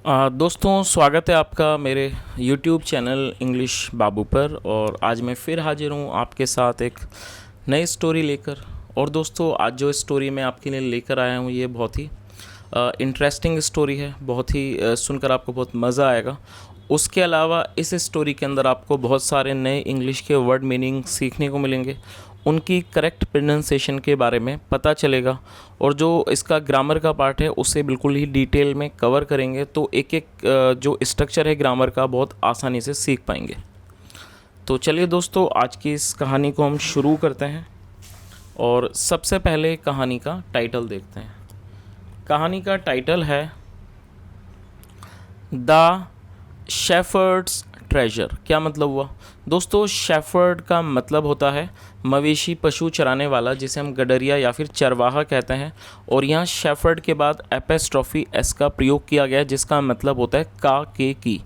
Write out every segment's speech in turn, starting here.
दोस्तों, स्वागत है आपका मेरे YouTube चैनल इंग्लिश बाबू पर। और आज मैं फिर हाजिर हूँ आपके साथ एक नई स्टोरी लेकर। और दोस्तों, आज जो स्टोरी मैं आपके लिए लेकर आया हूँ ये बहुत ही इंटरेस्टिंग स्टोरी है। बहुत ही सुनकर आपको बहुत मज़ा आएगा। उसके अलावा इस स्टोरी के अंदर आपको बहुत सारे नए इंग्लिश के वर्ड मीनिंग सीखने को मिलेंगे, उनकी करेक्ट प्रोनाउंसिएशन के बारे में पता चलेगा, और जो इसका ग्रामर का पार्ट है उसे बिल्कुल ही डिटेल में कवर करेंगे। तो एक एक जो स्ट्रक्चर है ग्रामर का बहुत आसानी से सीख पाएंगे। तो चलिए दोस्तों, आज की इस कहानी को हम शुरू करते हैं। और सबसे पहले कहानी का टाइटल देखते हैं। कहानी का टाइटल है द शेफर्ड्स ट्रेजर। क्या मतलब हुआ दोस्तों? शेफर्ड का मतलब होता है मवेशी पशु चराने वाला, जिसे हम गडरिया या फिर चरवाहा कहते हैं। और यहाँ शेफर्ड के बाद एपेस्ट्रॉफी एस का प्रयोग किया गया है, जिसका मतलब होता है का के की।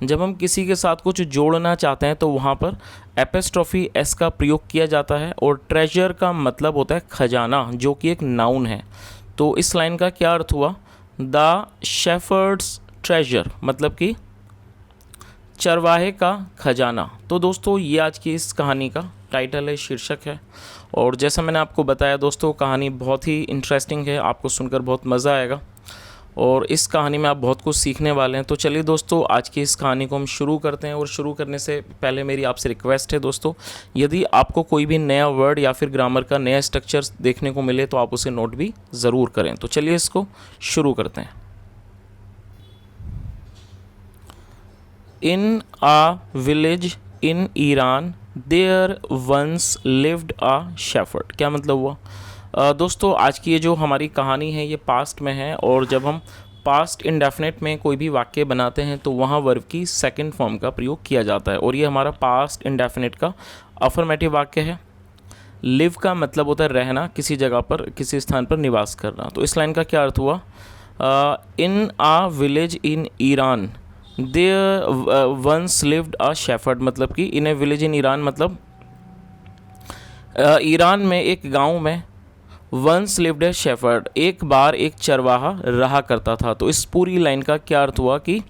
जब हम किसी के साथ कुछ जोड़ना चाहते हैं तो वहाँ पर एपेस्ट्रॉफी एस का प्रयोग किया जाता है। और ट्रेजर का मतलब होता है खजाना, जो कि एक नाउन है। तो इस लाइन का क्या अर्थ हुआ? द शेफर्ड्स ट्रेजर मतलब कि चरवाहे का खजाना। तो दोस्तों, ये आज की इस कहानी का टाइटल है, शीर्षक है। और जैसा मैंने आपको बताया दोस्तों, कहानी बहुत ही इंटरेस्टिंग है, आपको सुनकर बहुत मज़ा आएगा और इस कहानी में आप बहुत कुछ सीखने वाले हैं। तो चलिए दोस्तों, आज की इस कहानी को हम शुरू करते हैं। और शुरू करने से पहले मेरी आपसे रिक्वेस्ट है दोस्तों, यदि आपको कोई भी नया वर्ड या फिर ग्रामर का नया स्ट्रक्चर देखने को मिले तो आप उसे नोट भी ज़रूर करें। तो चलिए इसको शुरू करते हैं। In a village in Iran, there once lived a shepherd। क्या मतलब हुआ? दोस्तों, आज की ये जो हमारी कहानी है ये पास्ट में है। और जब हम पास्ट इंडेफिनेट में कोई भी वाक्य बनाते हैं तो वहाँ वर्ब की सेकंड फॉर्म का प्रयोग किया जाता है। और ये हमारा पास्ट इंडेफिनेट का अफर्मेटिव वाक्य है। लिव का मतलब होता है रहना, किसी जगह पर, किसी स्थान पर निवास करना। तो इस लाइन का क्या अर्थ हुआ? In a village in Iran there once lived a shepherd, मतलब कि in a village in Iran मतलब ईरान में एक गांव में वंस लिव्ड ए शेफर्ड, एक बार एक चरवाहा रहा करता था। तो इस पूरी लाइन का क्या अर्थ हुआ कि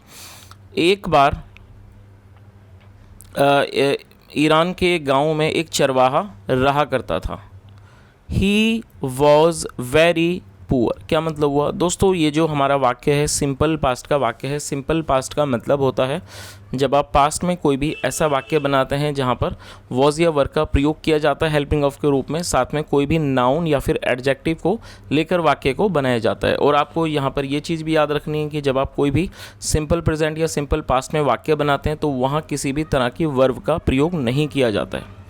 एक बार ईरान के गांव में एक चरवाहा रहा करता था। He was very poor. क्या मतलब हुआ दोस्तों? ये जो हमारा वाक्य है सिंपल पास्ट का वाक्य है। सिंपल पास्ट का मतलब होता है जब आप पास्ट में कोई भी ऐसा वाक्य बनाते हैं जहाँ पर वॉज या वर्ब का प्रयोग किया जाता है हेल्पिंग ऑफ के रूप में, साथ में कोई भी नाउन या फिर एडजेक्टिव को लेकर वाक्य को बनाया जाता है। और आपको यहाँ पर ये चीज़ भी याद रखनी है कि जब आप कोई भी सिंपल प्रेजेंट या सिंपल पास्ट में वाक्य बनाते हैं तो वहाँ किसी भी तरह की वर्ब का प्रयोग नहीं किया जाता है।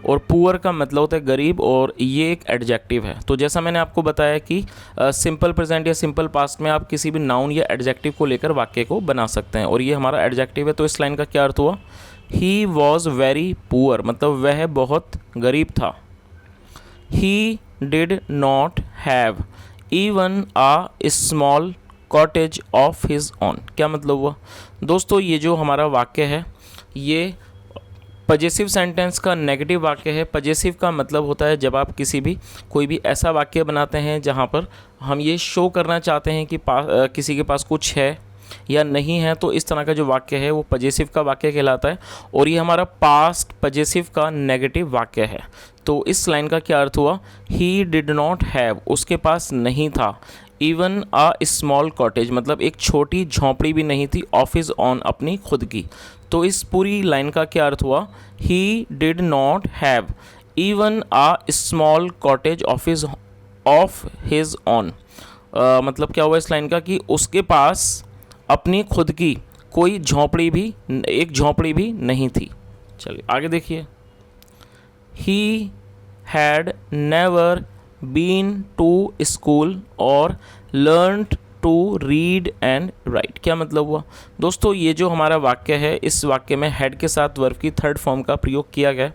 और पुअर का मतलब होता है गरीब, और ये एक एडजेक्टिव है। तो जैसा मैंने आपको बताया कि सिंपल प्रेजेंट या सिंपल पास्ट में आप किसी भी नाउन या एडजेक्टिव को लेकर वाक्य को बना सकते हैं, और ये हमारा एडजेक्टिव है। तो इस लाइन का क्या अर्थ हुआ? ही वॉज वेरी पुअर मतलब वह बहुत गरीब था। He did not have even a small cottage of his own. क्या मतलब हुआ दोस्तों? ये जो हमारा वाक्य है ये पजेसिव सेंटेंस का नेगेटिव वाक्य है। पजेसिव का मतलब होता है जब आप कोई भी ऐसा वाक्य बनाते हैं जहाँ पर हम ये शो करना चाहते हैं कि किसी के पास कुछ है या नहीं है, तो इस तरह का जो वाक्य है वो पजेसिव का वाक्य कहलाता है। और ये हमारा पास्ट पजेसिव का नेगेटिव वाक्य है। तो इस लाइन का क्या अर्थ हुआ? ही डिड नॉट हैव, उसके पास नहीं था, इवन अ स्मॉल कॉटेज मतलब एक छोटी झोंपड़ी भी नहीं थी, ऑफ हिज ऑन अपनी खुद की। तो इस पूरी लाइन का क्या अर्थ हुआ? ही did not have even a small cottage of his on. मतलब क्या हुआ इस लाइन का कि उसके पास अपनी खुद की कोई एक झोंपड़ी भी नहीं थी। चलिए आगे देखिए। He had never been to school और learned to read and write. क्या मतलब हुआ दोस्तों? ये जो हमारा वाक्य है इस वाक्य में हेड के साथ वर्ब की थर्ड फॉर्म का प्रयोग किया गया।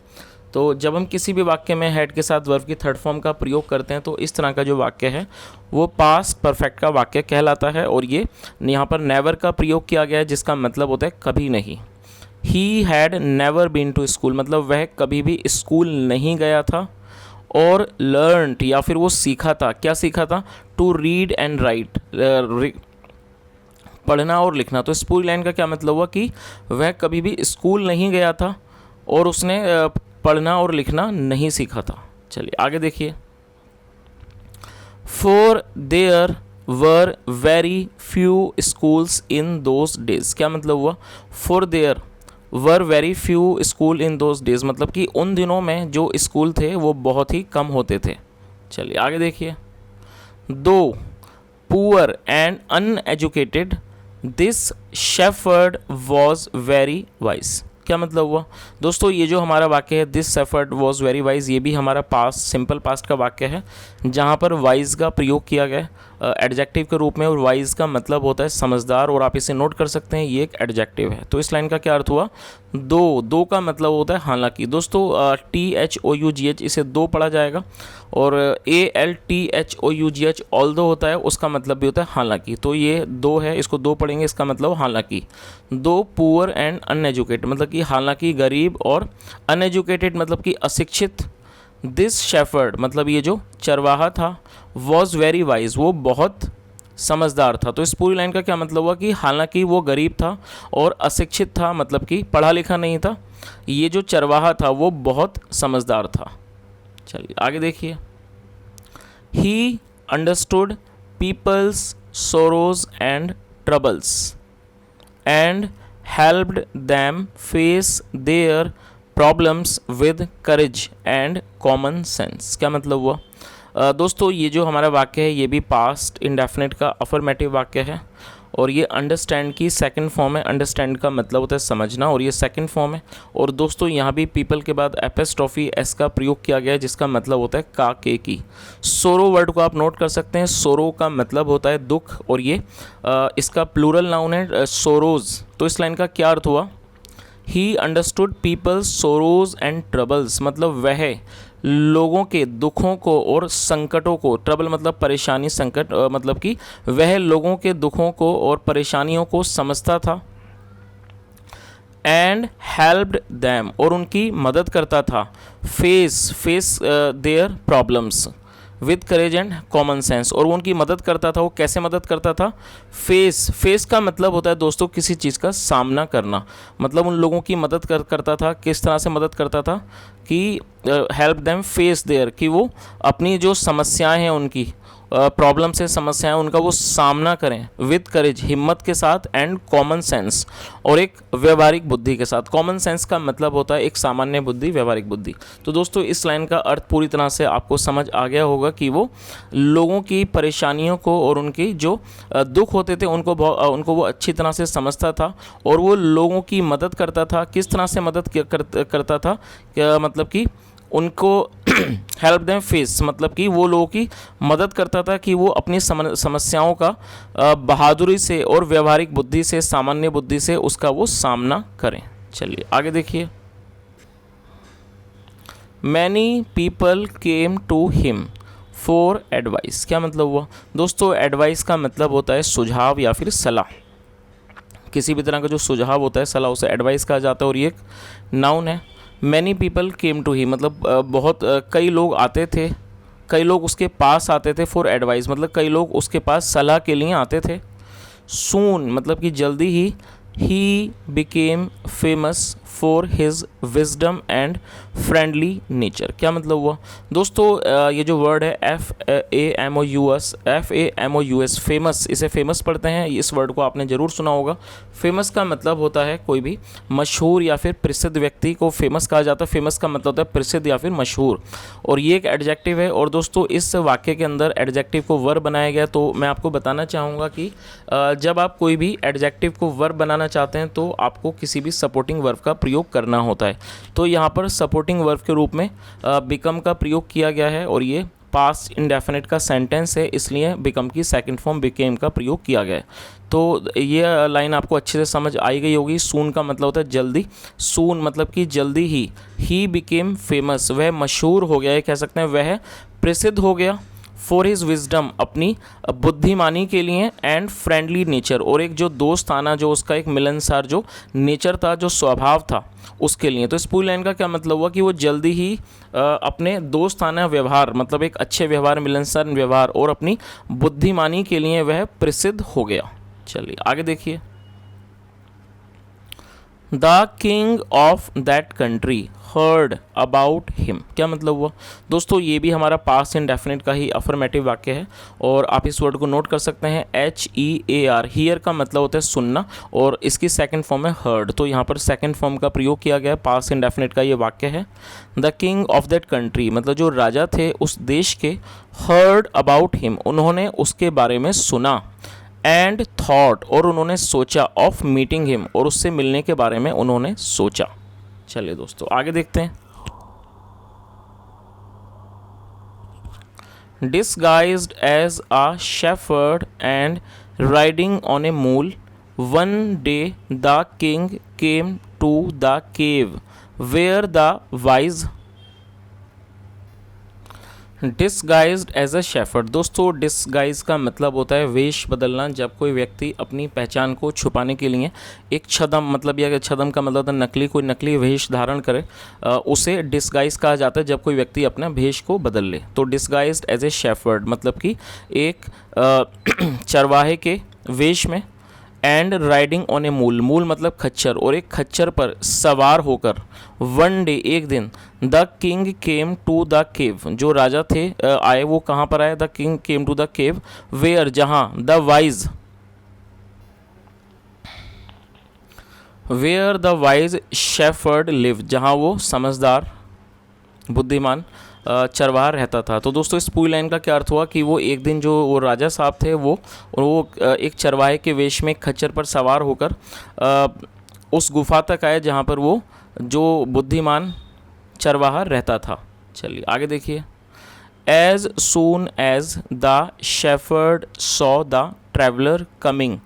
तो जब हम किसी भी वाक्य में हेड के साथ वर्ब की थर्ड फॉर्म का प्रयोग करते हैं तो इस तरह का जो वाक्य है वो पास्ट परफेक्ट का वाक्य कहलाता है। और ये यहाँ पर नेवर का प्रयोग किया गया है, जिसका मतलब होता है कभी नहीं। He had never been to school मतलब वह कभी भी स्कूल नहीं गया था। और लर्नड या फिर वो सीखा था, क्या सीखा था? टू रीड एंड राइट, पढ़ना और लिखना। तो इस पूरी लाइन का क्या मतलब हुआ कि वह कभी भी स्कूल नहीं गया था और उसने पढ़ना और लिखना नहीं सीखा था। चलिए आगे देखिए। For there were very few schools in those days, क्या मतलब हुआ? For there were very few school in those days, मतलब कि उन दिनों में जो स्कूल थे वो बहुत ही कम होते थे। चलिए आगे देखिए। दो poor and uneducated this shepherd was very wise, क्या मतलब हुआ? दोस्तों ये जो हमारा वाक्य है this shepherd was very wise, ये भी हमारा पास्ट सिंपल पास्ट का वाक्य है जहाँ पर वाइज का प्रयोग किया गया एडजेक्टिव के रूप में, और वाइज का मतलब होता है समझदार, और आप इसे नोट कर सकते हैं ये एक एडजेक्टिव है। तो इस लाइन का क्या अर्थ हुआ? दो का मतलब होता है हालांकि। दोस्तों THOUGH इसे दो पढ़ा जाएगा, और ALTHOUGH ऑल्दो होता है उसका मतलब भी होता है हालांकि। तो ये दो है, इसको दो पढ़ेंगे, इसका मतलब हालांकि। दो पुअर एंड अनएजुकेटेड मतलब कि हालांकि गरीब, और अनएजुकेटेड मतलब कि अशिक्षित। दिस शेफर्ड मतलब ये जो चरवाहा था, वॉज वेरी वाइज वो बहुत समझदार था। तो इस पूरी लाइन का क्या मतलब हुआ कि हालांकि वो गरीब था और अशिक्षित था, मतलब कि पढ़ा लिखा नहीं था, ये जो चरवाहा था वो बहुत समझदार था। चलिए आगे देखिए। He understood people's sorrows and troubles and helped them face their problems with courage and common sense, क्या मतलब हुआ? दोस्तों ये जो हमारा वाक्य है ये भी पास्ट इंडेफिनिट का अफर्मेटिव वाक्य है, और ये अंडरस्टैंड की सेकंड फॉर्म है। अंडरस्टैंड का मतलब होता है समझना, और ये सेकंड फॉर्म है। और दोस्तों यहाँ भी पीपल के बाद एपिस्ट्रोफी एस का प्रयोग किया गया है जिसका मतलब होता है का के की। सोरो वर्ड को आप नोट कर सकते हैं, सोरो का मतलब होता है दुख, और ये इसका प्लूरल नाउन है सोरोज। तो इस लाइन का क्या अर्थ हुआ? He understood people's sorrows and troubles, मतलब वह लोगों के दुखों को और संकटों को, ट्रबल मतलब परेशानी, संकट मतलब कि वह लोगों के दुखों को और परेशानियों को समझता था। एंड हेल्प्ड दैम और उनकी मदद करता था। Face their problems with courage and common sense, और वो उनकी मदद करता था। वो कैसे मदद करता था? फेस का मतलब होता है दोस्तों किसी चीज़ का सामना करना, मतलब उन लोगों की मदद करता था। किस तरह से मदद करता था कि हेल्प देम फेस देयर, कि वो अपनी जो समस्याएं हैं उनकी प्रॉब्लम से समस्याएं उनका वो सामना करें विद करेज हिम्मत के साथ, एंड कॉमन सेंस और एक व्यवहारिक बुद्धि के साथ। कॉमन सेंस का मतलब होता है एक सामान्य बुद्धि, व्यवहारिक बुद्धि। तो दोस्तों इस लाइन का अर्थ पूरी तरह से आपको समझ आ गया होगा कि वो लोगों की परेशानियों को और उनकी जो दुख होते थे उनको वो अच्छी तरह से समझता था, और वो लोगों की मदद करता था। किस तरह से मदद करता था? क्या मतलब कि उनको हेल्प देम फेस मतलब कि वो लोगों की मदद करता था कि वो अपनी समस्याओं का बहादुरी से और व्यवहारिक बुद्धि से, सामान्य बुद्धि से उसका वो सामना करें। चलिए आगे देखिए। Many people came to him for advice, क्या मतलब हुआ? दोस्तों एडवाइस का मतलब होता है सुझाव या फिर सलाह। किसी भी तरह का जो सुझाव होता है, सलाह, उसे एडवाइस कहा जाता है, और ये एक नाउन है। मैनी पीपल केम टू ही मतलब बहुत कई लोग आते थे, कई लोग उसके पास आते थे फॉर एडवाइस मतलब कई लोग उसके पास सलाह के लिए आते थे। सून मतलब कि जल्दी he became famous for his wisdom and friendly nature, क्या मतलब हुआ? दोस्तों ये जो वर्ड है FAMOUS फेमस, इसे फेमस पढ़ते हैं। इस वर्ड को आपने ज़रूर सुना होगा। फेमस का मतलब होता है कोई भी मशहूर या फिर प्रसिद्ध व्यक्ति को फेमस कहा जाता है। फेमस का मतलब होता है प्रसिद्ध या फिर मशहूर, और ये एक एडजेक्टिव है। और दोस्तों इस वाक्य के अंदर एडजेक्टिव को वर्ब बनाया गया। तो मैं आपको बताना चाहूँगा कि जब आप कोई भी एडजेक्टिव को वर्ब बनाना चाहते हैं तो आपको किसी भी सपोर्टिंग वर्ब का प्रयोग करना होता है। तो यहाँ पर सपोर्टिंग वर्ब के रूप में बिकम का प्रयोग किया गया है, और ये पास्ट इंडेफिनिट का सेंटेंस है, इसलिए बिकम की सेकंड फॉर्म बिकेम का प्रयोग किया गया है। तो ये लाइन आपको अच्छे से समझ आई गई होगी। सून का मतलब होता है जल्दी। सून मतलब कि जल्दी ही बिकेम फेमस, वह मशहूर हो गया, ये कह सकते हैं वह प्रसिद्ध हो गया। फॉर हिज विजडम अपनी बुद्धिमानी के लिए, एंड फ्रेंडली नेचर और एक जो दोस्ताना, जो उसका एक मिलनसार जो नेचर था, जो स्वभाव था, उसके लिए। तो इस पूरी लाइन का क्या मतलब हुआ कि वो जल्दी ही अपने दोस्ताना व्यवहार मतलब एक अच्छे व्यवहार, मिलनसार व्यवहार और अपनी बुद्धिमानी के लिए वह प्रसिद्ध हो गया। चलिए आगे देखिए। The king of that country heard about him, क्या मतलब हुआ दोस्तों, ये भी हमारा पास्ट इंडेफिनिट का ही अफर्मेटिव वाक्य है और आप इस वर्ड को नोट कर सकते हैं HEAR। हियर का मतलब होता है सुनना और इसकी सेकंड फॉर्म है हर्ड, तो यहाँ पर सेकंड फॉर्म का प्रयोग किया गया है, पास्ट इंडेफिनिट का ये वाक्य है। The king of that country मतलब जो राजा थे उस देश के, हर्ड अबाउट हिम उन्होंने उसके बारे में सुना, एंड थॉट और उन्होंने सोचा, ऑफ मीटिंग हिम और उससे मिलने के बारे में उन्होंने सोचा। चलिए दोस्तों आगे देखते हैं। Disguised as a shepherd and riding on a mule, one day the king came to the cave where the wise disguised as a shepherd. दोस्तों डिसगाइज का मतलब होता है वेश बदलना, जब कोई व्यक्ति अपनी पहचान को छुपाने के लिए एक छद्म, मतलब यह छद्म का मतलब नकली, कोई नकली वेश धारण करे, उसे डिसगाइज कहा जाता है जब कोई व्यक्ति अपना वेश को बदल ले। तो डिसगाइज्ड एज ए शेफर्ड मतलब कि एक चरवाहे के वेश में, एंड राइडिंग ऑन ए मूल, मूल मतलब खच्चर, और एक खच्चर पर सवार होकर, वन डे एक दिन, the king came to the cave जो राजा थे आए, वो कहाँ पर आए, the king came to the cave where जहाँ, the wise where the wise shepherd live जहाँ वो समझदार बुद्धिमान चरवाहा रहता था। तो दोस्तों इस पूरी लाइन का क्या अर्थ हुआ कि वो एक दिन जो वो राजा साहब थे वो एक चरवाहे के वेश में खच्चर पर सवार होकर उस गुफा तक आए जहाँ पर वो जो बुद्धिमान चरवाहा रहता था। चलिए आगे देखिए। As soon as the shepherd saw the traveller coming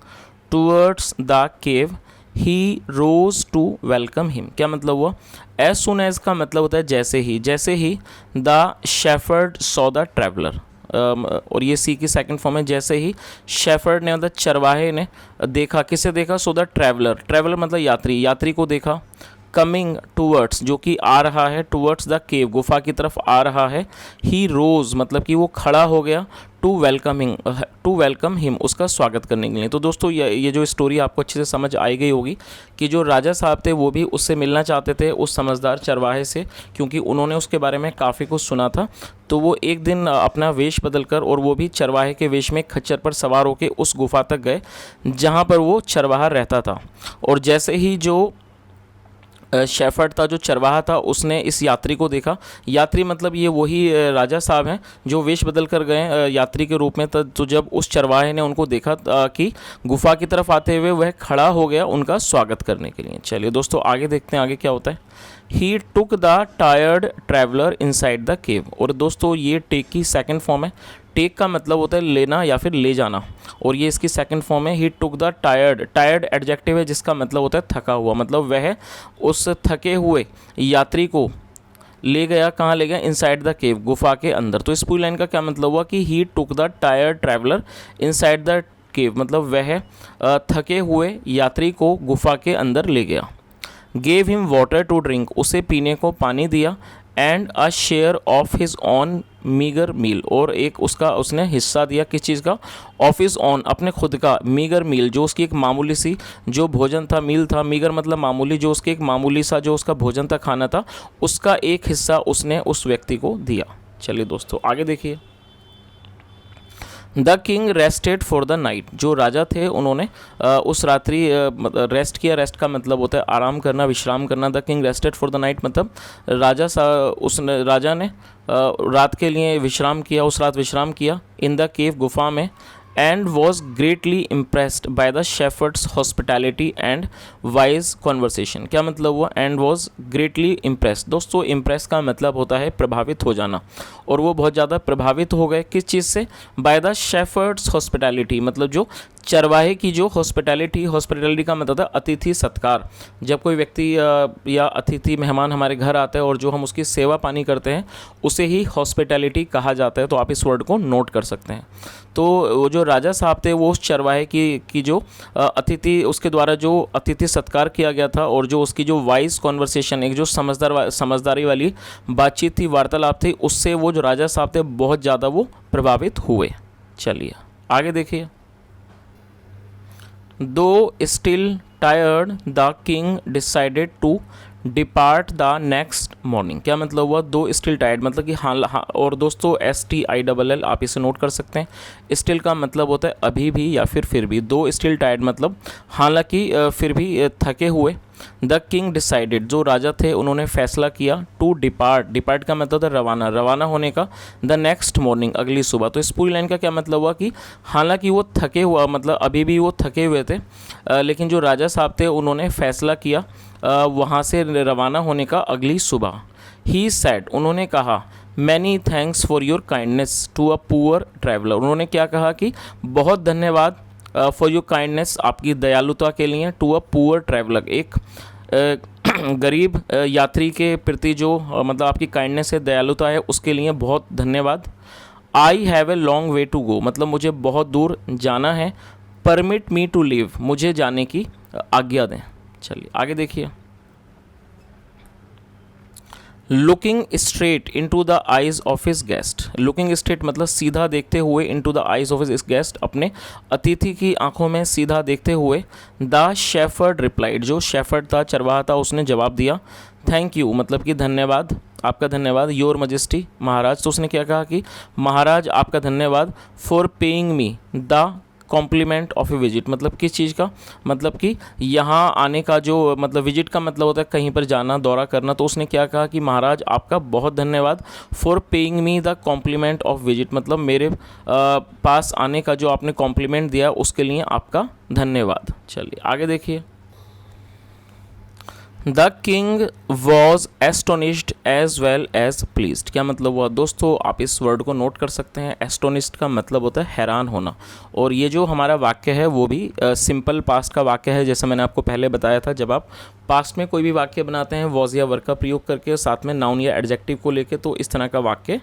towards the cave he rose to welcome him, क्या मतलब हुआ, एज सुन एज का मतलब होता है जैसे ही, जैसे ही the shepherd saw the traveller, और ये सी की सेकंड फॉर्म है, जैसे ही शेफर्ड ने मतलब चरवाहे ने देखा, किसे देखा, सो द ट्रैवलर, ट्रैवलर मतलब यात्री, यात्री को देखा, कमिंग टूवर्ड्स जो कि आ रहा है, टूवर्ड्स द केव गुफा की तरफ आ रहा है, ही रोज मतलब कि वो खड़ा हो गया, टू वेलकम हिम उसका स्वागत करने के लिए। तो दोस्तों ये जो स्टोरी आपको अच्छे से समझ आई गई होगी कि जो राजा साहब थे वो भी उससे मिलना चाहते थे, उस समझदार चरवाहे से, क्योंकि उन्होंने उसके बारे में काफ़ी कुछ सुना था। तो वो एक दिन अपना वेश बदल कर, और वो भी चरवाहे के वेश में खच्चर पर सवार होकर उस गुफा तक गए जहाँ पर वो चरवाहा रहता था। और जैसे ही जो शेफर्ड था, जो चरवाहा था, उसने इस यात्री को देखा, यात्री मतलब ये वही राजा साहब हैं जो वेश बदल कर गए यात्री के रूप में। तो जब उस चरवाहे ने उनको देखा कि गुफा की तरफ आते हुए वह खड़ा हो गया उनका स्वागत करने के लिए। चलिए दोस्तों आगे देखते हैं आगे क्या होता है। He took the tired traveller inside the cave, और दोस्तों ये टेक की सेकंड फॉर्म है। टेक का मतलब होता है लेना या फिर ले जाना, और ये इसकी सेकंड फॉर्म है। He took the tired, tired adjective है जिसका मतलब होता है थका हुआ, मतलब वह उस थके हुए यात्री को ले गया, कहाँ ले गया, इनसाइड द केव गुफा के अंदर। तो इस पूरी लाइन का क्या मतलब हुआ कि he took the tired traveller inside the cave मतलब वह थके हुए यात्री को गुफा के अंदर ले गया। Gave him water to drink उसे पीने को पानी दिया, and a share of his own meagre meal और एक उसका उसने हिस्सा दिया, किस चीज़ का, ऑफ हिज ऑन अपने खुद का, मीगर मील जो उसकी एक मामूली सी जो भोजन था, मील था, मीगर मतलब मामूली, जो उसके एक मामूली सा जो उसका भोजन था, खाना था, उसका एक हिस्सा उसने उस व्यक्ति को दिया। चलिए दोस्तों आगे देखिए। The king rested for the night जो राजा थे उन्होंने उस रात्रि रेस्ट किया। रेस्ट का मतलब होता है आराम करना, विश्राम करना। The king rested for the night मतलब राजा ने रात के लिए विश्राम किया, उस रात विश्राम किया इन द केव गुफा में, and was greatly impressed by the shepherd's hospitality and wise conversation. क्या मतलब हुआ, एंड वॉज ग्रेटली इम्प्रेस्ड। दोस्तों इम्प्रेस का मतलब होता है प्रभावित हो जाना, और वो बहुत ज़्यादा प्रभावित हो गए किस चीज़ से, बाय द शेफर्ड्स हॉस्पिटैलिटी मतलब जो चरवाहे की जो हॉस्पिटैलिटी, हॉस्पिटैलिटी का मतलब है अतिथि सत्कार। जब कोई व्यक्ति या अतिथि मेहमान हमारे घर आता है और जो हम उसकी सेवा पानी करते हैं उसे ही हॉस्पिटैलिटी कहा जाता है। तो आप इस वर्ड को नोट कर सकते हैं। तो वो जो राजा साहब थे वो उस चरवाहे की जो अतिथि, उसके द्वारा जो अतिथि सत्कार किया गया था, और जो उसकी जो वाइज कॉन्वर्सेशन, एक जो समझदारी वाली बातचीत थी, वार्तालाप थी, उससे वो जो राजा साहब थे बहुत ज़्यादा वो प्रभावित हुए। चलिए आगे देखिए। Though still tired the king decided to depart the next morning. क्या मतलब हुआ? दो स्टिल टायर्ड मतलब कि हाँ, और दोस्तों STILL आप इसे नोट कर सकते हैं। स्टिल का मतलब होता है अभी भी या फिर भी। दो स्टिल टायर्ड मतलब हालांकि फिर भी थके हुए। द किंग डिसाइडेड जो राजा थे उन्होंने फैसला किया। टू डिपार्ट का मतलब है रवाना होने का। द नेक्स्ट मॉर्निंग अगली सुबह। तो इस पूरी लाइन का क्या मतलब हुआ कि हालांकि वो थके हुआ मतलब अभी भी वो थके हुए थे, लेकिन जो राजा साहब थे उन्होंने फैसला किया वहाँ से रवाना होने का अगली सुबह। ही सेड उन्होंने कहा many thanks for your kindness to a poor traveller. उन्होंने क्या कहा कि बहुत धन्यवाद फॉर योर काइंडनेस आपकी दयालुता के लिए। टू अ पुअर ट्रैवलर एक गरीब यात्री के प्रति जो मतलब आपकी काइंडनेस है, दयालुता है, उसके लिए बहुत धन्यवाद। I have a long way to go मतलब मुझे बहुत दूर जाना है। परमिट मी टू लीव मुझे जाने की आज्ञा दें। चलिए आगे देखिए। Looking straight into the eyes of his guest. Looking straight मतलब सीधा देखते हुए, into the eyes of his guest अपने अतिथि की आंखों में सीधा देखते हुए। द शेफर्ड रिप्लाइड जो शेफर्ड था, चरवाहा था, उसने जवाब दिया थैंक यू मतलब कि धन्यवाद, आपका धन्यवाद। योर मजेस्टी महाराज। तो उसने क्या कहा कि महाराज आपका धन्यवाद। For paying me the compliment of a visit मतलब किस चीज़ का? मतलब कि यहाँ आने का जो मतलब विजिट का मतलब होता है कहीं पर जाना, दौरा करना। तो उसने क्या कहा कि महाराज आपका बहुत धन्यवाद। For paying me the compliment of visit मतलब मेरे पास आने का जो आपने कॉम्प्लीमेंट दिया उसके लिए आपका धन्यवाद। चलिए आगे देखिए। The king was astonished as well as pleased. क्या मतलब हुआ? दोस्तों आप इस वर्ड को नोट कर सकते हैं। एस्टोनिश्ड का मतलब होता है हैरान होना। और ये जो हमारा वाक्य है वो भी सिंपल पास्ट का वाक्य है। जैसा मैंने आपको पहले बताया था, जब आप पास्ट में कोई भी वाक्य बनाते हैं वॉज या वर्क का प्रयोग करके साथ में नाउन या एडजेक्टिव को लेके, तो इस तरह का वाक्य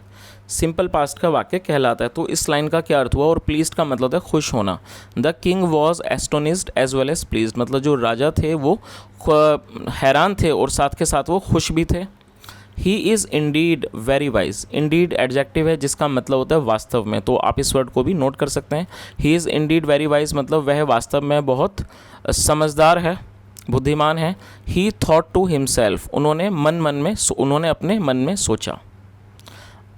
सिंपल पास्ट का वाक्य कहलाता है। तो इस लाइन का क्या अर्थ हुआ? और प्लीज्ड का मतलब है खुश होना। The king was astonished as well as pleased मतलब जो राजा थे वो हैरान थे और साथ के साथ वो खुश भी थे। He is Indeed very wise. Indeed adjective है जिसका मतलब होता है वास्तव में, तो आप इस वर्ड को भी नोट कर सकते हैं। He is Indeed very wise मतलब वह वास्तव में बहुत समझदार है, बुद्धिमान है। ही थॉट टू हिमसेल्फ उन्होंने अपने मन में सोचा।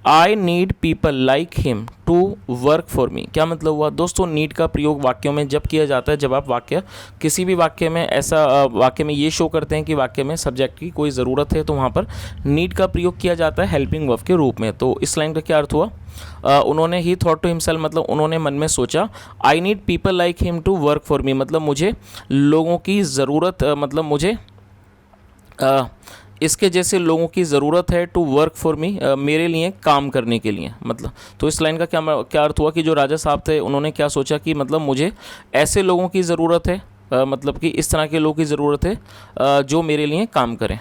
I need people like him to work for me. क्या मतलब हुआ? दोस्तों नीड का प्रयोग वाक्यों में जब किया जाता है जब आप किसी भी वाक्य में ऐसा वाक्य में ये शो करते हैं कि वाक्य में सब्जेक्ट की कोई ज़रूरत है, तो वहाँ पर नीड का प्रयोग किया जाता है हेल्पिंग वर्ब के रूप में। तो इस लाइन का क्या अर्थ हुआ? उन्होंने ही थॉट टू हिमसेल्फ मतलब उन्होंने मन में सोचा। I need people like him to work for me मतलब मुझे लोगों की ज़रूरत मतलब मुझे इसके जैसे लोगों की ज़रूरत है टू वर्क फॉर मी मेरे लिए काम करने के लिए मतलब। तो इस लाइन का क्या अर्थ हुआ कि जो राजा साहब थे उन्होंने क्या सोचा कि मतलब मुझे ऐसे लोगों की ज़रूरत है मतलब कि इस तरह के लोगों की ज़रूरत है जो मेरे लिए काम करें।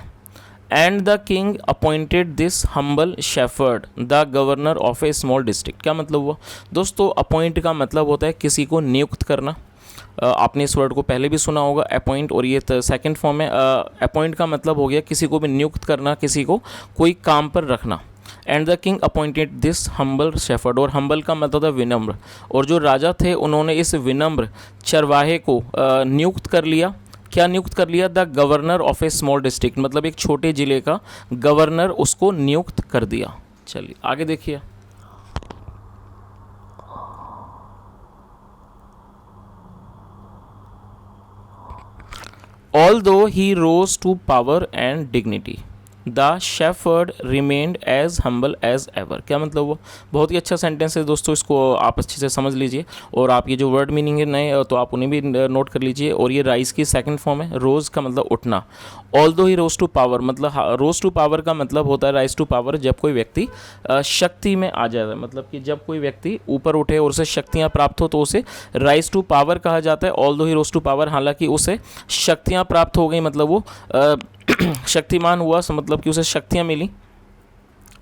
And the king appointed this humble shepherd the governor of A small district. क्या मतलब हुआ? दोस्तों अपॉइंट का मतलब होता है किसी को नियुक्त करना। आपने इस वर्ड को पहले भी सुना होगा अपॉइंट, और ये सेकंड फॉर्म है। अपॉइंट का मतलब हो गया किसी को भी नियुक्त करना, किसी को कोई काम पर रखना। And the king appointed this humble shepherd और हम्बल का मतलब था विनम्र, और जो राजा थे उन्होंने इस विनम्र चरवाहे को नियुक्त कर लिया। क्या नियुक्त कर लिया? The governor of A small district मतलब एक छोटे ज़िले का गवर्नर उसको नियुक्त कर दिया। चलिए आगे देखिए। Although he rose to power and dignity, the shepherd remained as humble as ever। क्या मतलब हुआ? बहुत ही अच्छा सेंटेंस है दोस्तों, इसको आप अच्छे से समझ लीजिए। और आप ये जो वर्ड मीनिंग है नए तो आप उन्हें भी नोट कर लीजिए। और ये राइज की सेकंड फॉर्म है। रोज़ का मतलब उठना। Although he rose to power मतलब रोज टू पावर का मतलब होता है राइज टू पावर जब कोई व्यक्ति शक्ति में आ जाता है, मतलब कि जब कोई व्यक्ति ऊपर उठे और उसे शक्तियाँ प्राप्त हो तो उसे राइज टू पावर कहा जाता है। Although he rose to power हालांकि उसे शक्तियाँ प्राप्त हो गई मतलब वो शक्तिमान हुआ, मतलब कि उसे शक्तियाँ मिली,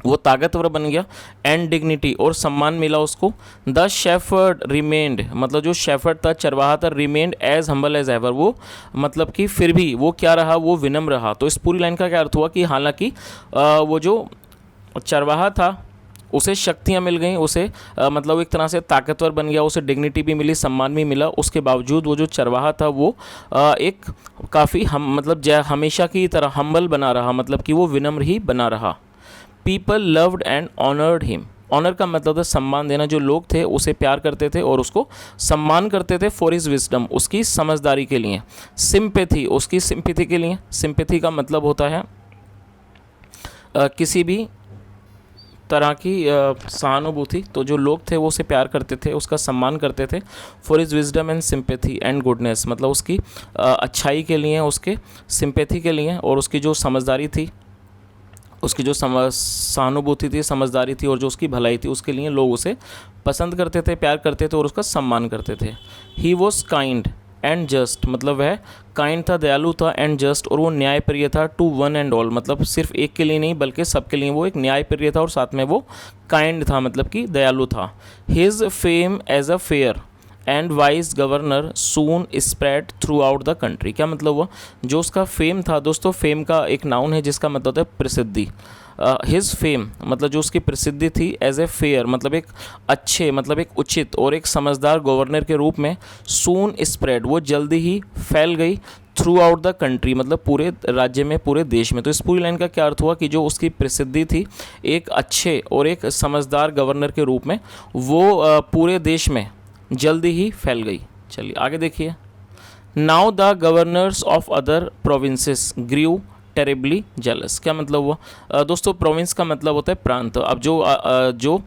वो ताकतवर बन गया। एंड डिग्निटी और सम्मान मिला उसको। द शेफर्ड रिमेंड मतलब जो शेफर्ड था, चरवाहा था, remained as humble as ever वो मतलब कि फिर भी वो क्या रहा? वो विनम्र रहा। तो इस पूरी लाइन का क्या अर्थ हुआ कि हालांकि वो जो चरवाहा था उसे शक्तियाँ मिल गई, उसे मतलब एक तरह से ताकतवर बन गया, उसे डिग्निटी भी मिली, सम्मान भी मिला। उसके बावजूद वो जो चरवाहा था वो एक काफ़ी हम मतलब हमेशा की तरह हम्बल बना रहा, मतलब कि वो विनम्र ही बना रहा। People loved and honoured him. Honour का मतलब था सम्मान देना, जो लोग थे उसे प्यार करते थे और उसको सम्मान करते थे फॉर हिज विजडम, उसकी समझदारी के लिए। सिंपैथी, उसकी सिंपैथी के लिए। सिंपैथी का मतलब होता है किसी भी तरह की सहानुभूति। तो जो लोग थे वो उसे प्यार करते थे, उसका सम्मान करते थे for his wisdom and sympathy and goodness, मतलब उसकी अच्छाई के लिए, उसके सिंपैथी के लिए, और उसकी जो समझदारी थी, उसकी जो सहानुभूति थी, समझदारी थी, और जो उसकी भलाई थी, उसके लिए लोग उसे पसंद करते थे, प्यार करते थे और उसका सम्मान करते थे। He was kind and just, मतलब वह काइंड था, दयालु था, एंड जस्ट, और वो न्यायप्रिय था टू वन एंड ऑल, मतलब सिर्फ एक के लिए नहीं बल्कि सबके लिए वो एक न्यायप्रिय था, और साथ में वो काइंड था, मतलब कि दयालु था। His fame as a fair and wise governor soon spread throughout the country. क्या मतलब हुआ? जो उसका फेम था, दोस्तों फेम का एक नाउन है जिसका मतलब होता है प्रसिद्धि। हिज फेम मतलब जो उसकी प्रसिद्धि थी, एज ए फेयर मतलब एक अच्छे, मतलब एक उचित और एक समझदार गवर्नर के रूप में, सून स्प्रेड वो जल्दी ही फैल गई, थ्रू आउट द कंट्री मतलब पूरे राज्य में, पूरे देश में। तो इस पूरी लाइन का क्या अर्थ हुआ कि जो उसकी प्रसिद्धि थी एक अच्छे और एक समझदार गवर्नर के रूप में, वो पूरे देश में जल्दी ही फैल गई। चलिए आगे देखिए। Now the governors of other provinces grew terribly jealous. क्या मतलब हुआ? दोस्तों प्रोविंस का मतलब होता है प्रांत। अब जो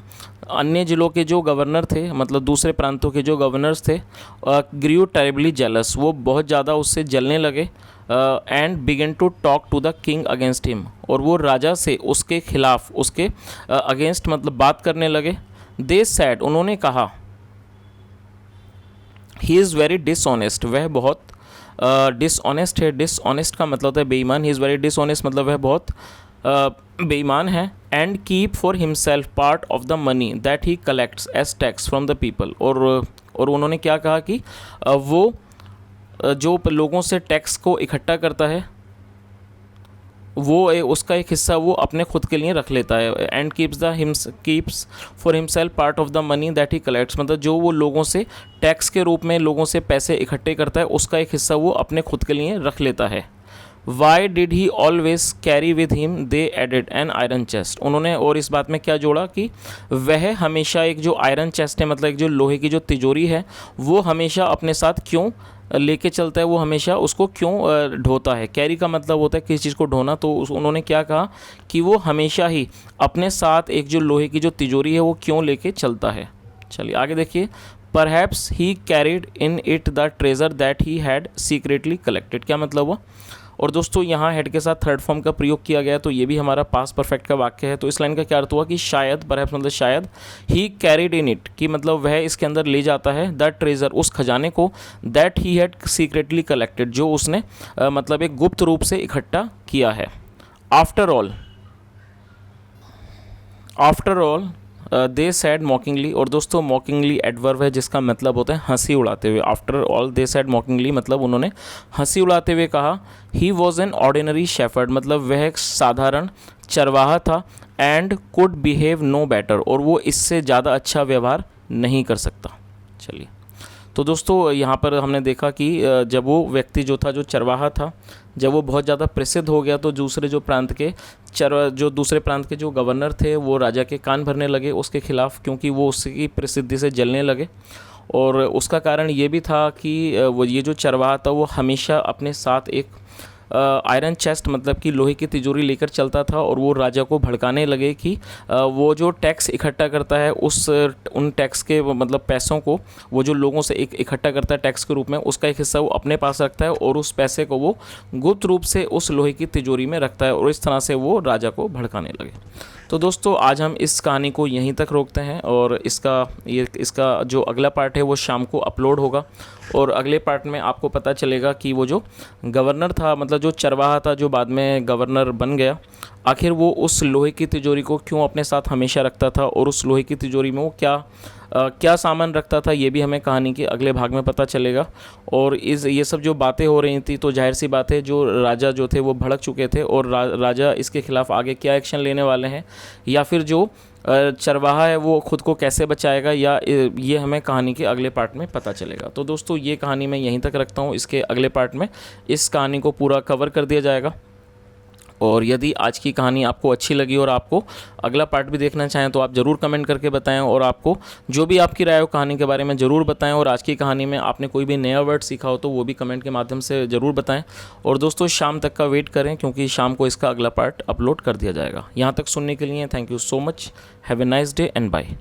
अन्य जिलों के जो गवर्नर थे, मतलब दूसरे प्रांतों के जो गवर्नर्स थे, ग्रीव टेरिबली जेलस, वो बहुत ज़्यादा उससे जलने लगे, and began to talk to the king against him, और वो राजा से उसके खिलाफ, उसके अगेंस्ट मतलब बात करने लगे। दे सैड, उन्होंने कहा, ही इज़ वेरी डिसऑनेस्ट, वह बहुत डिसऑनेस्ट है। डिसऑनेस्ट का मतलब होता है बेईमान। ही इज़ वेरी डिसऑनेस्ट मतलब वह बहुत बेईमान है। And keep for himself part of the money that he collects as tax from the people. और उन्होंने क्या कहा कि वो जो लोगों से टैक्स को इकट्ठा करता है, वो उसका एक हिस्सा वो अपने खुद के लिए रख लेता है। And keeps for himself part of the money that he collects, मतलब जो वो लोगों से टैक्स के रूप में लोगों से पैसे इकट्ठे करता है, उसका एक हिस्सा वो अपने खुद के लिए रख लेता है। Why did he always carry with him they added an iron chest. उन्होंने और इस बात में क्या जोड़ा कि वह हमेशा एक जो आयरन चेस्ट है, मतलब एक जो लोहे की जो तिजोरी है, वो हमेशा अपने साथ क्यों लेके चलता है, वो हमेशा उसको क्यों ढोता है। कैरी का मतलब होता है किसी चीज़ को ढोना। तो उन्होंने क्या कहा कि वो हमेशा ही अपने साथ एक जो लोहे की जो तिजोरी है वो क्यों लेके चलता है। चलिए आगे देखिए। Perhaps he carried in it the treasure that he had secretly collected. क्या मतलब हुआ? और दोस्तों यहाँ हेड के साथ थर्ड फॉर्म का प्रयोग किया गया, तो ये भी हमारा पास्ट परफेक्ट का वाक्य है। तो इस लाइन का क्या अर्थ हुआ कि शायद, परहैप्स मतलब शायद, ही कैरिड इन इट कि मतलब वह इसके अंदर ले जाता है, द ट्रेजर उस खजाने को, that he had secretly collected जो उसने मतलब एक गुप्त रूप से इकट्ठा किया है। After all they said mockingly. और दोस्तों मॉकिंगली एडवर्ब है जिसका मतलब होता है हंसी उड़ाते हुए। After all they said mockingly मतलब उन्होंने हंसी उड़ाते हुए कहा। He was an ordinary shepherd मतलब वह एक साधारण चरवाहा था। And could behave no better और वो इससे ज़्यादा अच्छा व्यवहार नहीं कर सकता। चलिए तो दोस्तों यहाँ पर हमने देखा कि जब वो व्यक्ति जो था, जो चरवाहा था, जब वो बहुत ज़्यादा प्रसिद्ध हो गया तो दूसरे दूसरे प्रांत के जो गवर्नर थे वो राजा के कान भरने लगे उसके खिलाफ़, क्योंकि वो उसकी प्रसिद्धि से जलने लगे। और उसका कारण ये भी था कि वो ये जो चरवाहा था वो हमेशा अपने साथ एक आयरन चेस्ट मतलब कि लोहे की तिजोरी लेकर चलता था। और वो राजा को भड़काने लगे कि वो जो टैक्स इकट्ठा करता है उन टैक्स के मतलब पैसों को वो जो लोगों से इकट्ठा करता है टैक्स के रूप में, उसका एक हिस्सा वो अपने पास रखता है और उस पैसे को वो गुप्त रूप से उस लोहे की तिजोरी में रखता है। और इस तरह से वो राजा को भड़काने लगे। तो दोस्तों आज हम इस कहानी को यहीं तक रोकते हैं और इसका जो अगला पार्ट है वो शाम को अपलोड होगा। और अगले पार्ट में आपको पता चलेगा कि वो जो गवर्नर था, मतलब जो चरवाहा था जो बाद में गवर्नर बन गया, आखिर वो उस लोहे की तिजोरी को क्यों अपने साथ हमेशा रखता था और उस लोहे की तिजोरी में वो क्या क्या सामान रखता था ये भी हमें कहानी के अगले भाग में पता चलेगा। और ये सब जो बातें हो रही थी तो जाहिर सी बात है जो राजा जो थे वो भड़क चुके थे और राजा इसके खिलाफ आगे क्या एक्शन लेने वाले हैं या फिर जो चरवाहा है वो खुद को कैसे बचाएगा या ये हमें कहानी के अगले पार्ट में पता चलेगा। तो दोस्तों ये कहानी मैं यहीं तक रखता हूँ, इसके अगले पार्ट में इस कहानी को पूरा कवर कर दिया जाएगा। और यदि आज की कहानी आपको अच्छी लगी और आपको अगला पार्ट भी देखना चाहें तो आप ज़रूर कमेंट करके बताएं और आपको जो भी आपकी राय हो कहानी के बारे में ज़रूर बताएं। और आज की कहानी में आपने कोई भी नया वर्ड सीखा हो तो वो भी कमेंट के माध्यम से ज़रूर बताएं। और दोस्तों शाम तक का वेट करें क्योंकि शाम को इसका अगला पार्ट अपलोड कर दिया जाएगा। यहाँ तक सुनने के लिए thank you so much. Have a nice day and bye.